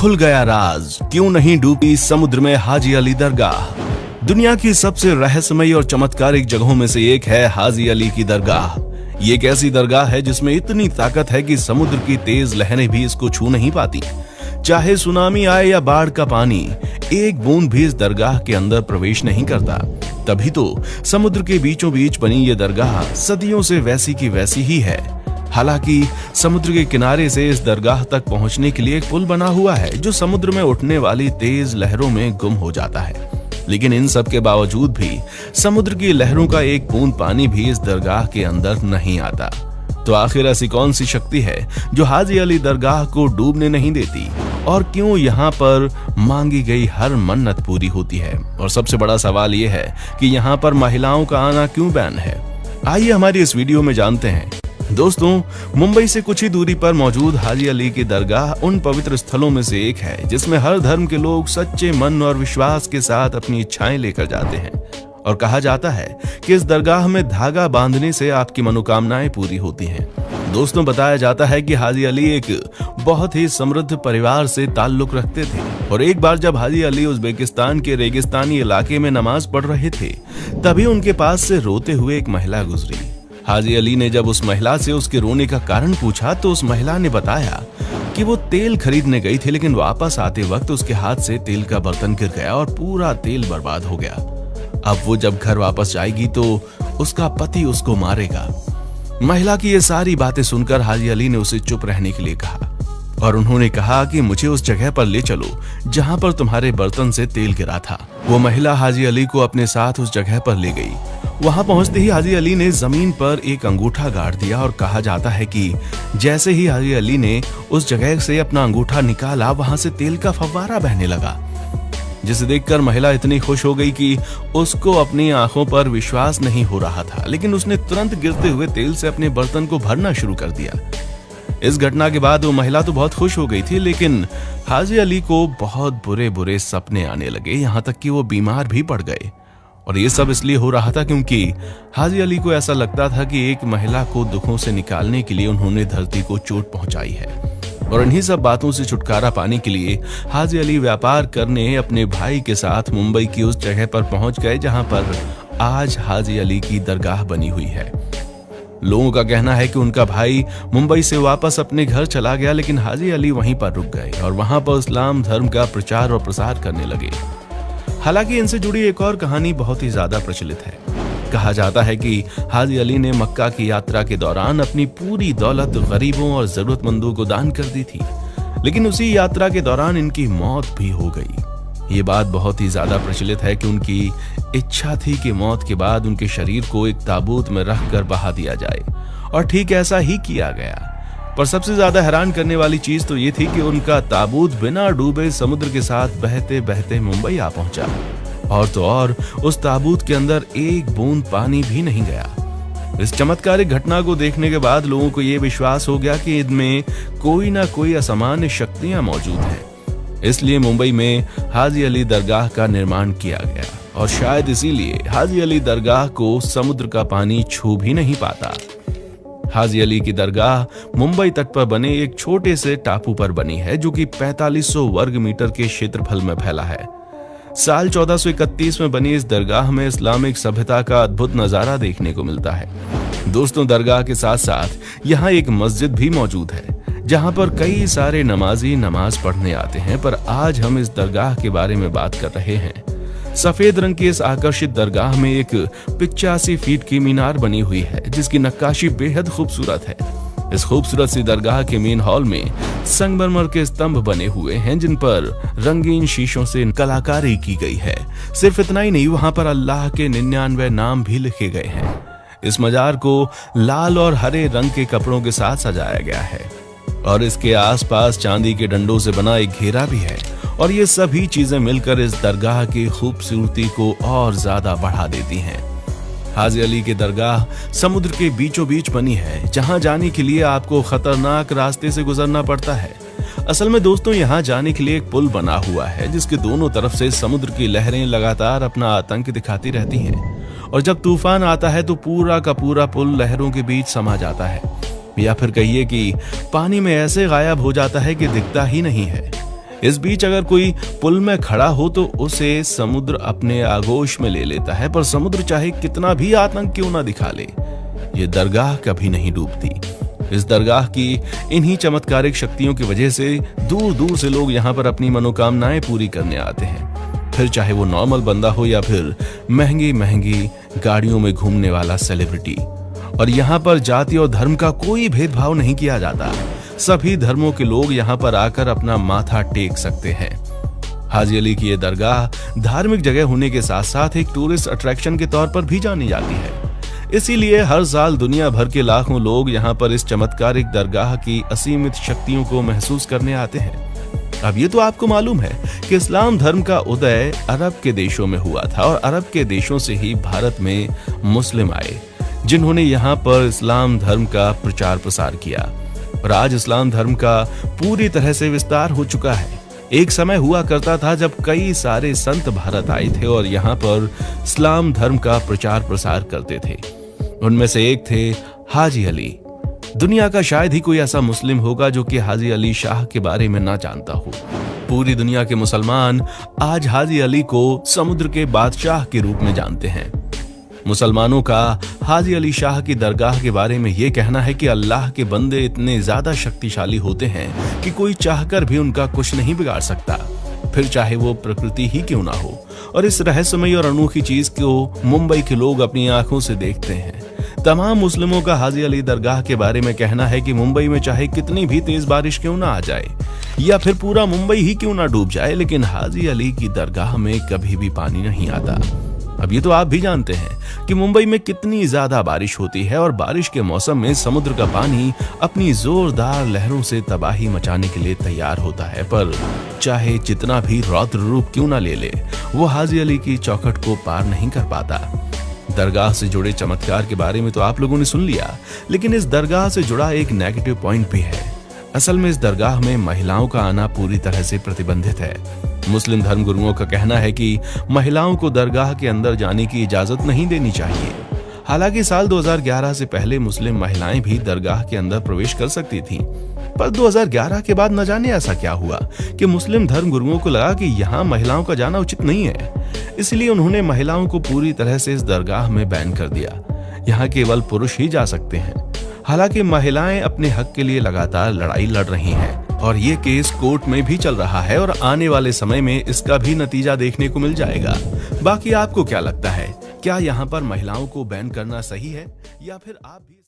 खुल गया राज, क्यों नहीं डूबी समुद्र में हाजी अली दरगाह। दुनिया की सबसे रहस्यमयी और चमत्कारिक जगहों में से एक है हाजी अली की दरगाह। ये एक ऐसी दरगाह है जिसमें इतनी ताकत है कि समुद्र की तेज लहरें भी इसको छू नहीं पाती। चाहे सुनामी आए या बाढ़ का पानी, एक बूंद भी इस दरगाह के अंदर प्रवेश नहीं करता। तभी तो समुद्र के बीचों बीच बनी ये दरगाह सदियों से वैसी की वैसी ही है। हालांकि समुद्र के किनारे से इस दरगाह तक पहुंचने के लिए एक पुल बना हुआ है जो समुद्र में उठने वाली तेज लहरों में गुम हो जाता है। लेकिन इन सब के बावजूद भी समुद्र की लहरों का एक बूंद पानी भी इस दरगाह के अंदर नहीं आता। तो आखिर ऐसी कौन सी शक्ति है जो हाजी अली दरगाह को डूबने नहीं देती, और क्यों यहाँ पर मांगी गई हर मन्नत पूरी होती है? और सबसे बड़ा सवाल ये है कि यहाँ पर महिलाओं का आना क्यों बैन है? आइए हमारी इस वीडियो में जानते हैं। दोस्तों, मुंबई से कुछ ही दूरी पर मौजूद हाजी अली की दरगाह उन पवित्र स्थलों में से एक है जिसमें हर धर्म के लोग सच्चे मन और विश्वास के साथ अपनी इच्छाएं लेकर जाते हैं। और कहा जाता है कि इस दरगाह में धागा बांधने से आपकी मनोकामनाएं पूरी होती हैं। दोस्तों, बताया जाता है कि हाजी अली एक बहुत ही समृद्ध परिवार से ताल्लुक रखते थे, और एक बार जब हाजी अली उज्बेकिस्तान के रेगिस्तानी इलाके में नमाज पढ़ रहे थे, तभी उनके पास से रोते हुए एक महिला गुजरी। हाजी अली ने जब उस महिला से उसके रोने का कारण पूछा तो उस महिला ने बताया कि वो तेल खरीदने गई थी, लेकिन वापस आते वक्त उसके हाथ से तेल का बर्तन गिर गया और पूरा तेल बर्बाद हो गया। अब वो जब घर वापस जाएगी तो उसका पति उसको मारेगा। महिला की ये सारी बातें सुनकर हाजी अली ने उसे चुप रहने के लिए कहा, और उन्होंने कहा कि मुझे उस जगह पर ले चलो जहां पर तुम्हारे बर्तन से तेल गिरा था। वो महिला हाजी अली को अपने साथ उस जगह पर ले गई। वहां पहुंचते ही हाजी अली ने जमीन पर एक अंगूठा गाड़ दिया, और कहा जाता है कि जैसे ही हाजी अली ने उस जगह से अपना अंगूठा निकाला, वहां से तेल का फव्वारा बहने लगा, जिसे देखकर महिला इतनी खुश हो गई कि उसको अपनी आंखों पर विश्वास नहीं हो रहा था। लेकिन उसने तुरंत गिरते हुए तेल से अपने बर्तन को भरना शुरू कर दिया। इस घटना के बाद वो महिला तो बहुत खुश हो गई थी, लेकिन हाजी अली को बहुत बुरे बुरे सपने आने लगे, यहाँ तक कि वो बीमार भी पड़ गए। और ये सब इसलिए हो रहा था क्योंकि हाजी अली को ऐसा लगता था कि एक महिला को दुखों से निकालने के लिए उन्होंने धरती को चोट पहुंचाई है। और इन्हीं सब बातों से छुटकारा पाने के लिए हाजी अली व्यापार करने अपने भाई के साथ मुंबई की उस जगह पर पहुंच गए जहां पर आज हाजी अली की दरगाह बनी हुई है। लोगों का कहना है कि उनका भाई मुंबई से वापस अपने घर चला गया, लेकिन हाजी अली वहीं पर रुक गए और वहां पर इस्लाम धर्म का प्रचार और प्रसार करने लगे। हालांकि इनसे जुड़ी एक और कहानी बहुत ही ज्यादा प्रचलित है। कहा जाता है कि हाजी अली ने मक्का की यात्रा के दौरान अपनी पूरी दौलत गरीबों और जरूरतमंदों को दान कर दी थी, लेकिन उसी यात्रा के दौरान इनकी मौत भी हो गई। ये बात बहुत ही ज्यादा प्रचलित है कि उनकी इच्छा थी कि मौत के बाद उनके शरीर को एक ताबूत में रखकर बहा दिया जाए, और ठीक ऐसा ही किया गया। पर सबसे ज्यादा हैरान करने वाली चीज तो ये थी कि उनका ताबूत बिना डूबे समुद्र के साथ बहते बहते मुंबई आ पहुंचा, और तो और उस ताबूत के अंदर एक बूंद पानी भी नहीं गया। इस चमत्कारिक घटना को देखने के बाद लोगों को यह विश्वास हो गया कि इनमें कोई ना कोई असामान्य शक्तियां मौजूद हैं। इसलिए मुंबई में हाजी अली दरगाह का निर्माण किया गया, और शायद इसीलिए हाजी अली दरगाह को समुद्र का पानी छू भी नहीं पाता। हाजी अली की दरगाह मुंबई तट पर बने एक छोटे से टापू पर बनी है, जो कि 4500 वर्ग मीटर के क्षेत्रफल में फैला है। साल 1431 में बनी इस दरगाह में इस्लामिक सभ्यता का अद्भुत नजारा देखने को मिलता है। दोस्तों, दरगाह के साथ साथ यहाँ एक मस्जिद भी मौजूद है, जहाँ पर कई सारे नमाजी नमाज पढ़ने आते हैं। पर आज हम इस दरगाह के बारे में बात कर रहे हैं। सफेद रंग की इस आकर्षित दरगाह में एक 85 फीट की मीनार बनी हुई है, जिसकी नक्काशी बेहद खूबसूरत है। इस खूबसूरत सी दरगाह के मेन हॉल में संगमरमर के स्तंभ बने हुए हैं, जिन पर रंगीन शीशों से कलाकारी की गई है। सिर्फ इतना ही नहीं, वहां पर अल्लाह के 99 नाम भी लिखे गए हैं। इस मजार को लाल और हरे रंग के कपड़ों के साथ सजाया गया है, और इसके आसपास चांदी के डंडों से बना एक घेरा भी है। और ये सभी चीजें मिलकर इस दरगाह की खूबसूरती को और ज्यादा बढ़ा देती हैं। हाजी अली की दरगाह समुद्र के बीचों बीच बनी है, जहां जाने के लिए आपको खतरनाक रास्ते से गुजरना पड़ता है। असल में दोस्तों, यहाँ जाने के लिए एक पुल बना हुआ है, जिसके दोनों तरफ से समुद्र की लहरें लगातार अपना आतंक दिखाती रहती हैं। और जब तूफान आता है तो पूरा का पूरा पुल लहरों के बीच समा जाता है, या फिर कहिए कि पानी में ऐसे गायब हो जाता है कि दिखता ही नहीं है। इस बीच अगर कोई पुल में खड़ा हो तो उसे समुद्र अपने आगोश में ले लेता है, पर समुद्र चाहे कितना भी आतंक क्यों ना दिखा ले, ये दरगाह कभी नहीं डूबती। इस दरगाह की इन्हीं चमत्कारिक शक्तियों की वजह से दूर दूर से लोग यहाँ पर अपनी मनोकामनाएं पूरी करने आते हैं, फिर चाहे वो नॉर्मल बंदा हो या फिर महंगी महंगी गाड़ियों में घूमने वाला सेलिब्रिटी। और यहाँ पर जाति और धर्म का कोई भेदभाव नहीं किया जाता, सभी धर्मों के लोग यहाँ पर आकर अपना माथा टेक सकते हैं। हाजी अली की ये दरगाह धार्मिक जगह होने के साथ साथ एक टूरिस्ट अट्रैक्शन के तौर पर भी जानी जाती है, इसीलिए हर साल दुनिया भर के लाखों लोग यहाँ पर इस चमत्कारिक दरगाह की असीमित शक्तियों को महसूस करने आते हैं। अब ये तो आपको मालूम है कि इस्लाम धर्म का उदय अरब के देशों में हुआ था और अरब के देशों से ही भारत में मुस्लिम आए, जिन्होंने यहाँ पर इस्लाम धर्म का प्रचार प्रसार किया और आज इस्लाम धर्म का पूरी तरह से विस्तार हो चुका है। एक समय हुआ करता था जब कई सारे संत भारत आए थे और यहाँ पर इस्लाम धर्म का प्रचार प्रसार करते थे। उनमें से एक थे हाजी अली। दुनिया का शायद ही कोई ऐसा मुस्लिम होगा जो कि हाजी अली शाह के बारे में ना जानता हो। पूरी दुनिया के मुसलमान आज हाजी अली को समुद्र के बादशाह के रूप में जानते हैं। मुसलमानों का हाजी अली शाह की दरगाह के बारे में यह कहना है कि अल्लाह के बंदे इतने ज्यादा शक्तिशाली होते हैं कि कोई चाहकर भी उनका कुछ नहीं बिगाड़ सकता, फिर चाहे वो प्रकृति ही क्यों ना हो। और इस रहस्यमयी और अनोखी चीज को मुंबई के लोग अपनी आंखों से देखते हैं। तमाम मुस्लिमों का हाजी अली दरगाह के बारे में कहना है कि मुंबई में चाहे कितनी भी तेज बारिश क्यों ना आ जाए या फिर पूरा मुंबई ही क्यों ना डूब जाए, लेकिन हाजी अली की दरगाह में कभी भी पानी नहीं आता। अब ये तो आप भी जानते हैं कि मुंबई में कितनी ज्यादा बारिश होती है और बारिश के मौसम में समुद्र का पानी अपनी जोरदार लहरों से तबाही मचाने के लिए तैयार होता है, पर चाहे जितना भी रौद्र रूप क्यों ना ले ले, वो हाजी अली की चौखट को पार नहीं कर पाता। दरगाह से जुड़े चमत्कार के बारे में तो आप लोगों ने सुन लिया, लेकिन इस दरगाह से जुड़ा एक नेगेटिव पॉइंट भी है। असल में इस दरगाह में महिलाओं का आना पूरी तरह से प्रतिबंधित है। मुस्लिम धर्मगुरुओं का कहना है कि महिलाओं को दरगाह के अंदर जाने की इजाजत नहीं देनी चाहिए। हालांकि साल 2011 से पहले मुस्लिम महिलाएं भी दरगाह के अंदर प्रवेश कर सकती थीं, पर 2011 के बाद न जाने ऐसा क्या हुआ कि मुस्लिम धर्मगुरुओं को लगा कि यहाँ महिलाओं का जाना उचित नहीं है, इसलिए उन्होंने महिलाओं को पूरी तरह से इस दरगाह में बैन कर दिया। यहाँ केवल पुरुष ही जा सकते हैं। हालांकि महिलाएं अपने हक के लिए लगातार लड़ाई लड़ रही हैं और ये केस कोर्ट में भी चल रहा है और आने वाले समय में इसका भी नतीजा देखने को मिल जाएगा। बाकी आपको क्या लगता है, क्या यहाँ पर महिलाओं को बैन करना सही है या फिर आप भी